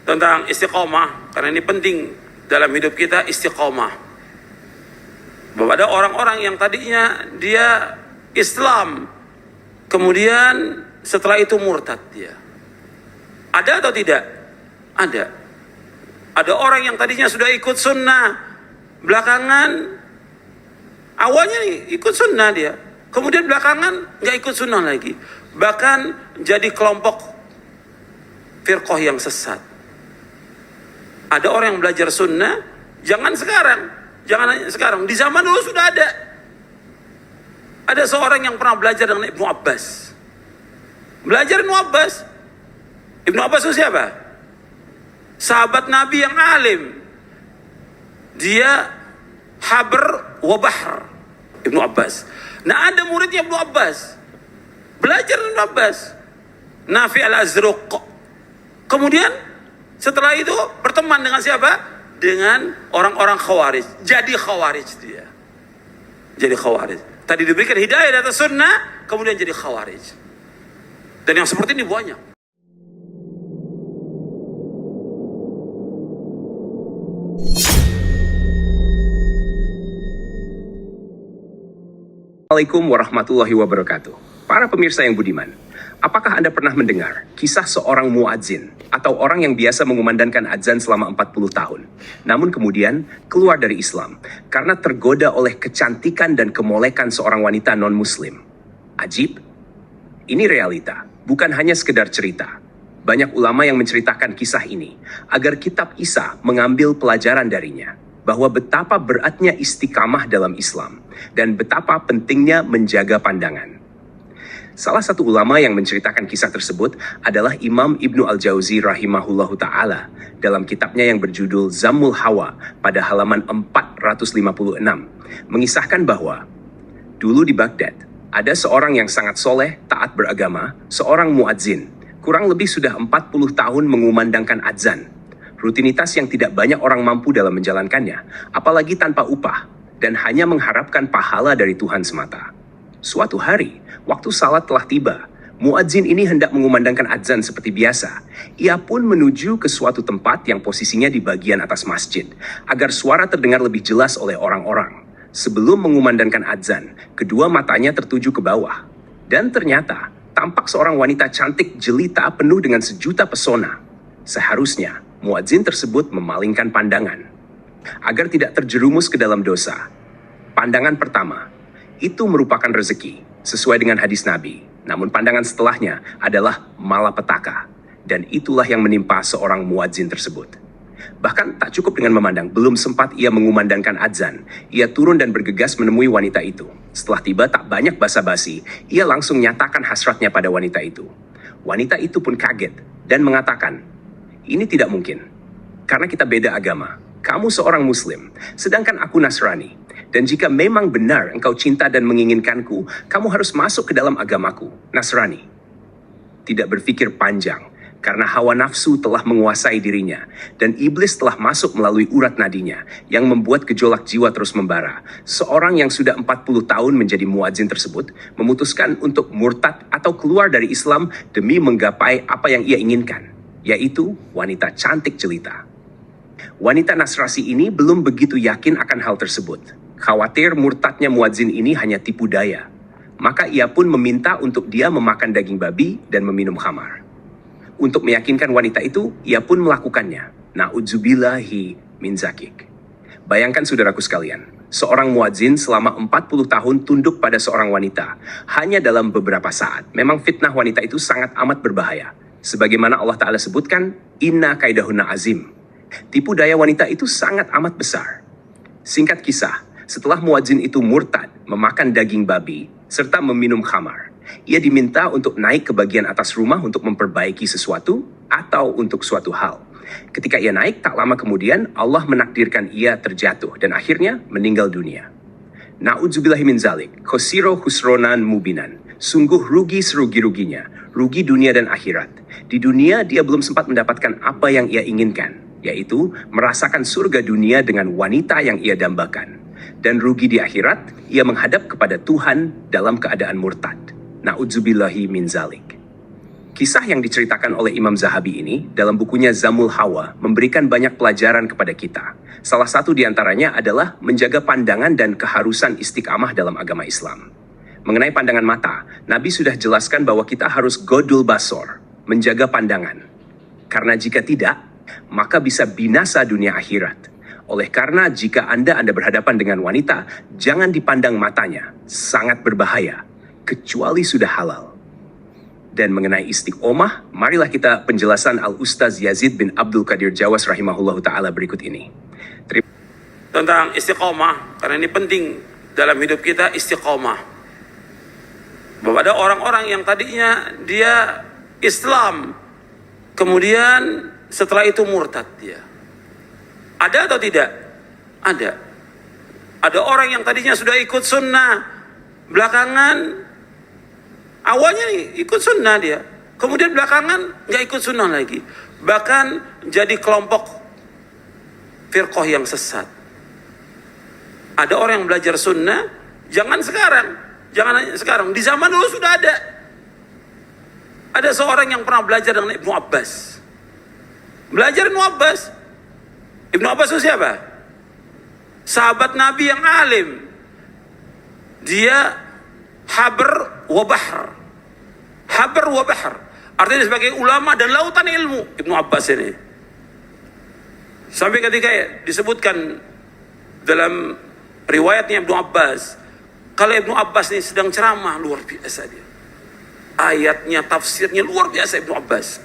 tentang istiqomah, karena ini penting dalam hidup kita, istiqomah. Bahwa ada orang-orang yang tadinya dia Islam, kemudian setelah itu murtad dia. Ada atau tidak? Ada. Ada orang yang tadinya sudah ikut sunnah, belakangan awalnya ikut sunnah dia, kemudian belakangan nggak ikut sunnah lagi, bahkan jadi kelompok firqah yang sesat. Ada orang yang belajar sunnah, jangan hanya sekarang, di zaman dulu sudah ada. Ada seorang yang pernah belajar dengan Ibnu Abbas. Belajar Ibnu Abbas. Ibnu Abbas itu siapa? Sahabat Nabi yang alim. Dia habr wa bahr, Ibnu Abbas. Nah, ada muridnya Ibnu Abbas. Belajar Ibnu Abbas. Nafi al-Azruq. Kemudian setelah itu berteman dengan siapa? Dengan orang-orang Khawarij. Jadi Khawarij dia. Jadi Khawarij. Tadi diberikan hidayah di atas sunnah, kemudian jadi Khawarij. Dan yang seperti ini banyak. Assalamualaikum warahmatullahi wabarakatuh. Para pemirsa yang budiman, apakah Anda pernah mendengar kisah seorang muadzin atau orang yang biasa mengumandangkan adzan selama 40 tahun, namun kemudian keluar dari Islam karena tergoda oleh kecantikan dan kemolekan seorang wanita non-muslim? Ajib? Ini realita, bukan hanya sekedar cerita. Banyak ulama yang menceritakan kisah ini agar kitab Isa mengambil pelajaran darinya, bahwa betapa beratnya istiqamah dalam Islam dan betapa pentingnya menjaga pandangan. Salah satu ulama yang menceritakan kisah tersebut adalah Imam Ibnu Al-Jauzi rahimahullahu ta'ala dalam kitabnya yang berjudul Zammul Hawa pada halaman 456, mengisahkan bahwa dulu di Baghdad ada seorang yang sangat soleh, taat beragama, seorang muadzin, kurang lebih sudah 40 tahun mengumandangkan adzan. Rutinitas yang tidak banyak orang mampu dalam menjalankannya, apalagi tanpa upah, dan hanya mengharapkan pahala dari Tuhan semata. Suatu hari, waktu salat telah tiba, muadzin ini hendak mengumandangkan adzan seperti biasa. Ia pun menuju ke suatu tempat yang posisinya di bagian atas masjid, agar suara terdengar lebih jelas oleh orang-orang. Sebelum mengumandangkan adzan, kedua matanya tertuju ke bawah. Dan ternyata, tampak seorang wanita cantik jelita penuh dengan sejuta pesona. Seharusnya, muadzin tersebut memalingkan pandangan agar tidak terjerumus ke dalam dosa. Pandangan pertama, itu merupakan rezeki, sesuai dengan hadis Nabi. Namun pandangan setelahnya adalah malapetaka. Dan itulah yang menimpa seorang muadzin tersebut. Bahkan tak cukup dengan memandang, belum sempat ia mengumandangkan adzan, ia turun dan bergegas menemui wanita itu. Setelah tiba tak banyak basa-basi, ia langsung nyatakan hasratnya pada wanita itu. Wanita itu pun kaget dan mengatakan, "Ini tidak mungkin, karena kita beda agama. Kamu seorang muslim, sedangkan aku Nasrani. Dan jika memang benar engkau cinta dan menginginkanku, kamu harus masuk ke dalam agamaku, Nasrani." Tidak berpikir panjang, karena hawa nafsu telah menguasai dirinya, dan iblis telah masuk melalui urat nadinya, yang membuat gejolak jiwa terus membara. Seorang yang sudah 40 tahun menjadi muadzin tersebut, memutuskan untuk murtad atau keluar dari Islam demi menggapai apa yang ia inginkan, yaitu wanita cantik jelita. Wanita Nasrani ini belum begitu yakin akan hal tersebut. Khawatir murtadnya muadzin ini hanya tipu daya. Maka ia pun meminta untuk dia memakan daging babi dan meminum khamar. Untuk meyakinkan wanita itu, ia pun melakukannya. Na'udzubillahi min zakik. Bayangkan saudaraku sekalian, seorang muadzin selama 40 tahun tunduk pada seorang wanita. Hanya dalam beberapa saat, memang fitnah wanita itu sangat amat berbahaya. Sebagaimana Allah Ta'ala sebutkan, inna kaidahunna azim. Tipu daya wanita itu sangat amat besar. Singkat kisah, setelah muadzin itu murtad, memakan daging babi, serta meminum khamar, ia diminta untuk naik ke bagian atas rumah untuk memperbaiki sesuatu atau untuk suatu hal. Ketika ia naik, tak lama kemudian Allah menakdirkan ia terjatuh dan akhirnya meninggal dunia. Na'udzubillahi min zalik, khosiro khusronan mubinan. Sungguh rugi serugi-ruginya, rugi dunia dan akhirat. Di dunia dia belum sempat mendapatkan apa yang ia inginkan, yaitu merasakan surga dunia dengan wanita yang ia dambakan. Dan rugi di akhirat, ia menghadap kepada Tuhan dalam keadaan murtad. Na'udzubillahi min zalik. Kisah yang diceritakan oleh Imam Zahabi ini dalam bukunya Zamul Hawa memberikan banyak pelajaran kepada kita. Salah satu di antaranya adalah menjaga pandangan dan keharusan istiqamah dalam agama Islam. Mengenai pandangan mata, Nabi sudah jelaskan bahwa kita harus godul basor, menjaga pandangan. Karena jika tidak, maka bisa binasa dunia akhirat. Oleh karena jika Anda berhadapan dengan wanita, jangan dipandang matanya, sangat berbahaya, kecuali sudah halal. Dan mengenai istiqomah, marilah kita penjelasan Al-Ustaz Yazid bin Abdul Qadir Jawas rahimahullahu ta'ala berikut ini. Tentang istiqomah, karena ini penting dalam hidup kita, istiqomah. Bahwa ada orang-orang yang tadinya dia Islam, kemudian setelah itu murtad dia. Ada atau tidak? Ada. Ada orang yang tadinya sudah ikut sunnah, belakangan awalnya ikut sunnah dia, kemudian belakangan nggak ikut sunnah lagi, bahkan jadi kelompok firqah yang sesat. Ada orang yang belajar sunnah, jangan hanya sekarang, di zaman dulu sudah ada. Ada seorang yang pernah belajar dengan Ibnu Abbas. Belajar Ibnu Abbas. Ibnu Abbas itu siapa? Sahabat Nabi yang alim. Dia habr wa bahr. Habr wa bahr. Artinya sebagai ulama dan lautan ilmu Ibnu Abbas ini. Sampai ketika disebutkan dalam riwayatnya Ibnu Abbas, kalau Ibnu Abbas ini sedang ceramah, luar biasa dia. Ayatnya, tafsirnya luar biasa Ibnu Abbas.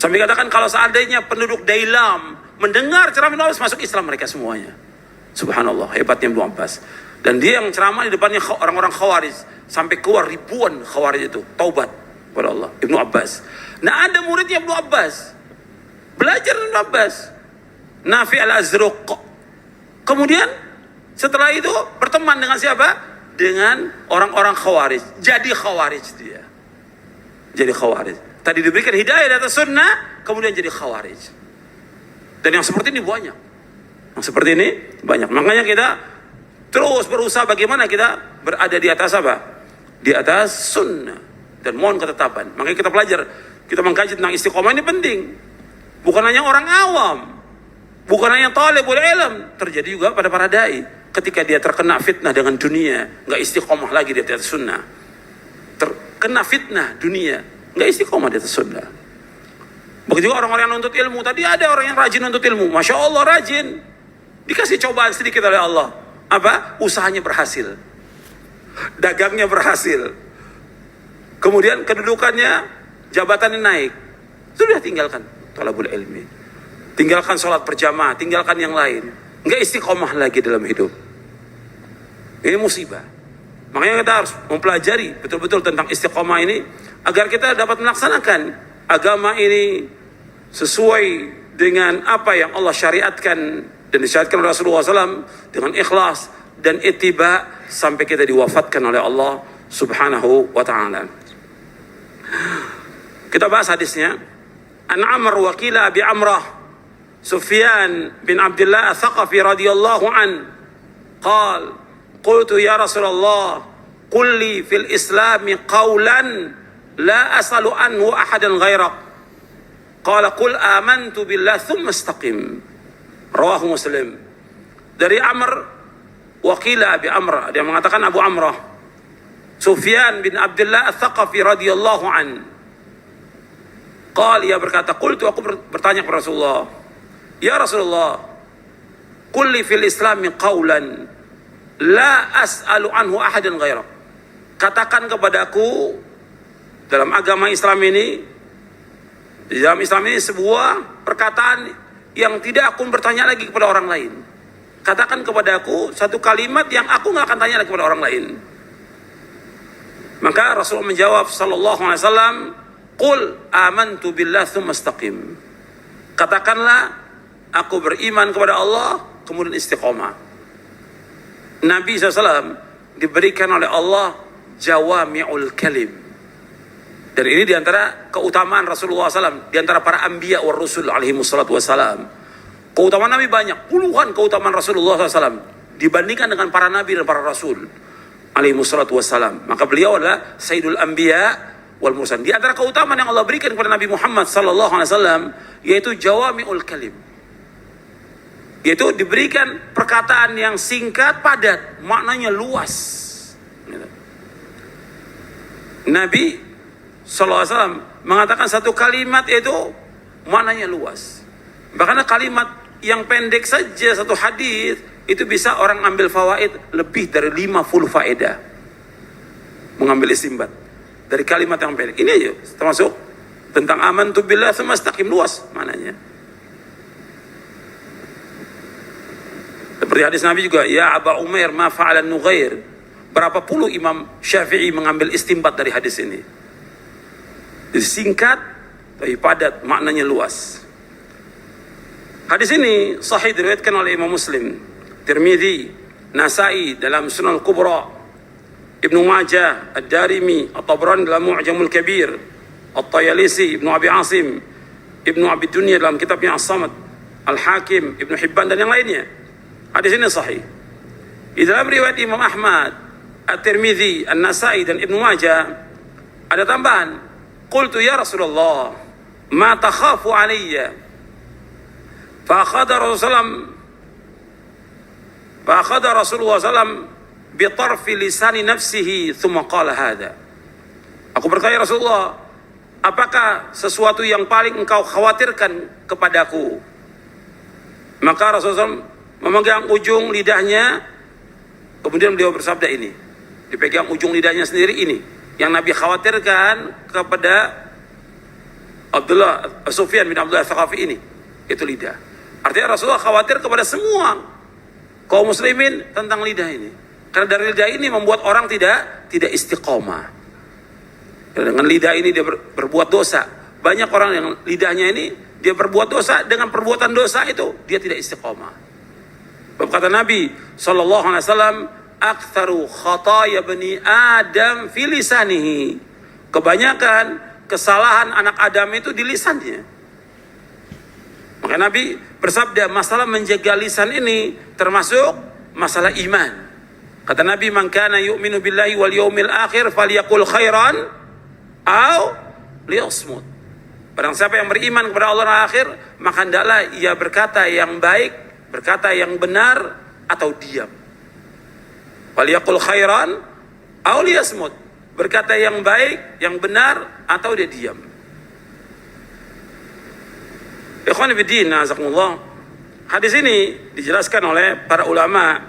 Sampai katakan kalau seandainya penduduk Dailam mendengar ceramah Ibnu Abbas, masuk Islam mereka semuanya. Subhanallah, hebatnya Ibnu Abbas. Dan dia yang ceramah di depannya orang-orang Khawarij, sampai keluar ribuan Khawarij itu taubat kepada Allah. Ibnu Abbas. Nah, ada muridnya Ibnu Abbas, belajar Ibnu Abbas, Nafi al-Azruq. Kemudian setelah itu berteman dengan siapa? Dengan orang-orang Khawarij. Jadi Khawarij dia. Jadi Khawarij. Tadi diberikan hidayah di atas sunnah, kemudian jadi Khawarij. Dan yang seperti ini banyak. Yang seperti ini banyak. Makanya kita terus berusaha bagaimana kita berada di atas apa? Di atas sunnah. Dan mohon ketetapan. Makanya kita belajar, kita mengkaji tentang istiqomah ini penting. Bukan hanya orang awam, bukan hanya talibul ilm, terjadi juga pada para dai. Ketika dia terkena fitnah dengan dunia, nggak istiqomah lagi di atas sunnah. Terkena fitnah dunia, nggak istiqomah di atas sunnah. Begitu juga orang-orang yang nuntut ilmu. Tadi ada orang yang rajin nuntut ilmu, masya Allah rajin. Dikasih cobaan sedikit oleh Allah. Apa? Usahanya berhasil, dagangnya berhasil, kemudian kedudukannya, jabatannya naik, sudah tinggalkan talabul ilmi, tinggalkan sholat berjamaah, tinggalkan yang lain, nggak istiqomah lagi dalam hidup. Ini musibah. Makanya kita harus mempelajari betul-betul tentang istiqomah ini agar kita dapat melaksanakan agama ini sesuai dengan apa yang Allah syariatkan dan disyariatkan oleh Rasulullah SAW dengan ikhlas dan ittiba sampai kita diwafatkan oleh Allah Subhanahu wa ta'ala. Kita bahas hadisnya. An Amr wa qila Abi Amrah Sufyan bin Abdullah Ats-Tsaqafi radhiyallahu an qala qultu ya Rasulullah qul li fil Islam qawlan la as'alu anhu ahadan ghairak qala qul amantu billah thumma istaqim. Rawahu Muslim. Dari Amr Waqila Abi Amrah, dia mengatakan Abu Amrah Sufyan bin Abdullah Ats-Tsaqafi radhiyallahu an qala, ia berkata, qultu, aku bertanya kepada Rasulullah, ya Rasulullah, qul li fil Islam qawlan la as'alu anhu ahadan ghairak. Katakan kepadaku dalam agama Islam ini, di dalam Islam ini sebuah perkataan yang tidak aku bertanya lagi kepada orang lain. Katakan kepadaku satu kalimat yang aku nggak akan tanya lagi kepada orang lain. Maka Rasulullah menjawab sallallahu alaihi wasallam, qul amantu billah tsumma istaqim. Katakanlah aku beriman kepada Allah kemudian istiqomah. Nabi SAW diberikan oleh Allah jawami'ul kalim. Dan ini diantara keutamaan Rasulullah SAW, diantara para anbiya wa rusul alaihi wassalatu wassalam. Keutamaan Nabi banyak, puluhan keutamaan Rasulullah SAW dibandingkan dengan para nabi dan para rasul alaihi wassalatu wassalam. Maka beliau adalah Sayyidul Anbiya wal mursalin. Di antara keutamaan yang Allah berikan kepada Nabi Muhammad sallallahu alaihi wasallam yaitu jawami'ul kalim. Yaitu diberikan perkataan yang singkat, padat, maknanya luas. Nabi sallallahu alaihi wasallam mengatakan satu kalimat itu maknanya luas. Bahkan kalimat yang pendek saja satu hadis itu bisa orang ambil fawaid lebih dari 50 faedah. Mengambil istinbat dari kalimat yang pendek. Ini aja termasuk tentang amantu billah tsumma istaqim, luas maknanya. Seperti hadis Nabi juga, ya Aba Umair ma fa'alan Nughair. Berapa puluh Imam Syafi'i mengambil istinbat dari hadis ini. Jadi singkat tapi padat, maknanya luas. Hadis ini sahih diriwayatkan oleh Imam Muslim, Tirmidzi, Nasa'i dalam Sunan Kubra, Ibnu Majah, Ad-Darimi, At-Tabrani dalam Mu'jamul Kabir, At-Tayalisi, Ibnu Abi Asim, Ibnu Abi Dunya dalam kitabnya As-Samad, Al-Hakim, Ibnu Hibban dan yang lainnya. Hadis ini sahih. Di dalam riwayat Imam Ahmad, At-Tirmidzi, An-Nasa'i dan Ibnu Majah ada tambahan, qultu ya Rasulullah ma takhafu alayya fa akhadha Rasulullah sallam bi tarfi lisani nafsihi thumma qala hadha. Aku bertanya Rasulullah, apakah sesuatu yang paling engkau khawatirkan kepadaku? Maka Rasulullah memegang ujung lidahnya, kemudian beliau bersabda ini, dipegang ujung lidahnya sendiri ini, yang Nabi khawatirkan kepada Sufyan bin Abdullah Tsaqafi ini, itu lidah. Artinya Rasulullah khawatir kepada semua kaum muslimin tentang lidah ini. Karena dari lidah ini membuat orang tidak istiqomah. Dengan lidah ini dia berbuat dosa. Banyak orang yang lidahnya ini dia berbuat dosa, dengan perbuatan dosa itu dia tidak istiqomah. Kata Nabi sallallahu alaihi wasallam, aktsaru khataaya bani Adam fi lisanihi. Kebanyakan kesalahan anak Adam itu di lisannya. Maka Nabi bersabda, masalah menjaga lisan ini termasuk masalah iman. Kata Nabi, man kana yu'minu billahi wal yaumil akhir falyaqul khairan aw liyasmut. Barang siapa yang beriman kepada Allah dan akhir, maka hendaklah ia berkata yang baik, berkata yang benar, atau diam. Falyaqul khairan aw liyasmut. Berkata yang baik, yang benar, atau dia diam. Ikhwan fillah, azakumullah. Hadis ini dijelaskan oleh para ulama.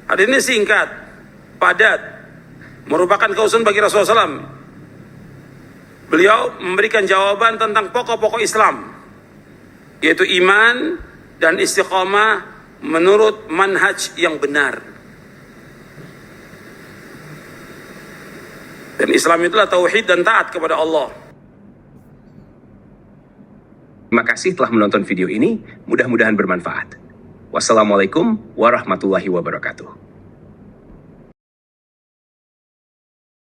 Hadis ini singkat, padat, merupakan kausun bagi Rasulullah SAW. Beliau memberikan jawaban tentang pokok-pokok Islam, yaitu iman dan istiqamah menurut manhaj yang benar. Dan Islam itulah tauhid dan taat kepada Allah. Terima kasih telah menonton video ini, mudah-mudahan bermanfaat. Wassalamualaikum warahmatullahi wabarakatuh.